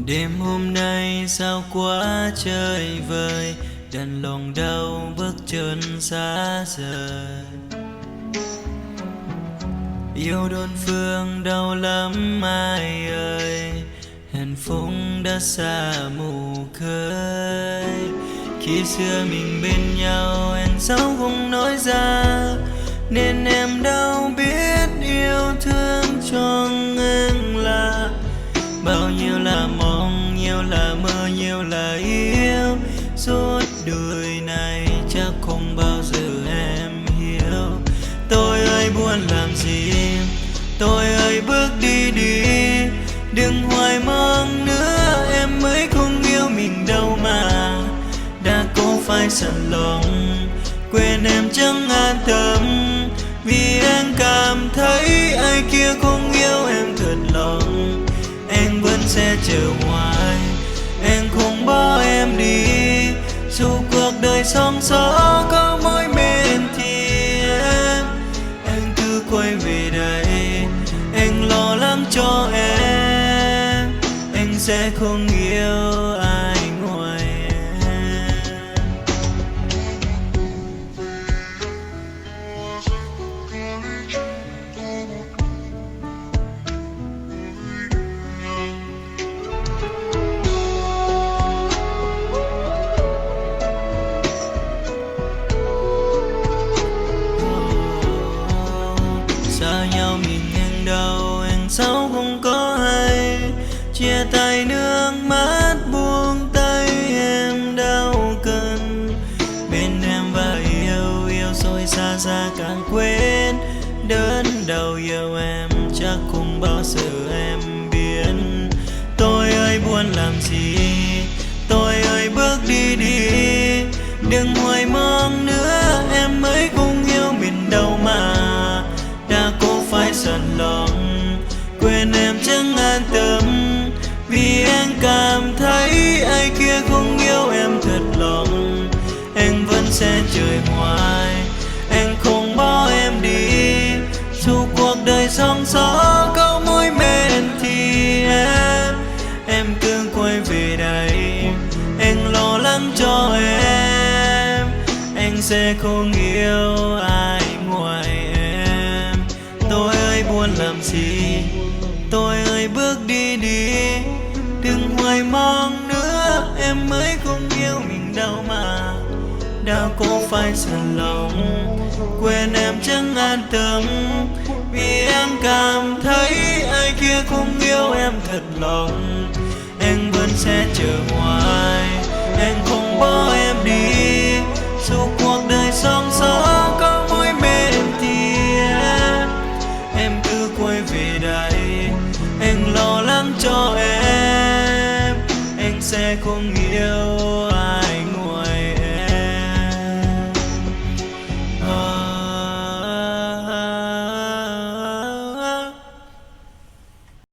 Đêm hôm nay sao quá trời vời, đành lòng đau bước chân xa rời. Yêu đơn phương đau lắm ai ơi, hạnh phúc đã xa mù khơi. Khi xưa mình bên nhau em sao không nói ra, nên em đâu biết yêu thương cho anh là bao nhiêu là mong, nhiều là mơ, nhiều là yêu. Suốt đời này chắc không bao giờ em hiểu. Tôi ơi buồn làm gì, tôi ơi bước đi đi, đừng hoài mong nữa, em mới không yêu mình đâu mà. Đã có phải sẵn lòng quên em chẳng an tâm, vì em cảm thấy ai kia không yêu em thật lòng. Em vẫn sẽ chờ hoài, em không bỏ em đi, dù cuộc đời sóng gió có mỗi bên thì em cứ quay về đây. Anh lo lắng cho em, anh sẽ không yêu ai ngoài em. Xa nhau mình anh đâu, anh sao không có hay. Chia tay nước mắt buông tay em đâu cần. Bên em và yêu, yêu rồi xa xa càng quên. Đớn đau yêu em chắc không bao giờ em biết. Tôi ơi buồn làm gì, tôi ơi bước đi đi, đừng hoài mong nữa, em mới không yêu mình đâu mà. Đã có phải giận lòng quên em chẳng an tâm, vì em cảm thấy ai kia không yêu em thật lòng. Anh vẫn sẽ chờ hoài, anh không bỏ em đi, dù cuộc đời sóng gió có mỗi bên thì em cứ quay về đây. Anh lo lắng cho em, anh sẽ không yêu ai ngoài em. Tôi ơi buồn làm gì, tôi ơi bước đi đi, đừng hoài mong nữa, em mới không yêu mình đâu mà. Đã có phải giận lòng quên em chẳng an tâm, vì em cảm thấy ai kia không yêu em thật lòng. Anh vẫn sẽ chờ hoài, anh không bỏ em đi, dù cuộc đời sóng gió có mỗi bên thì em cứ quay về đây. Anh lo lắng cho em, anh sẽ không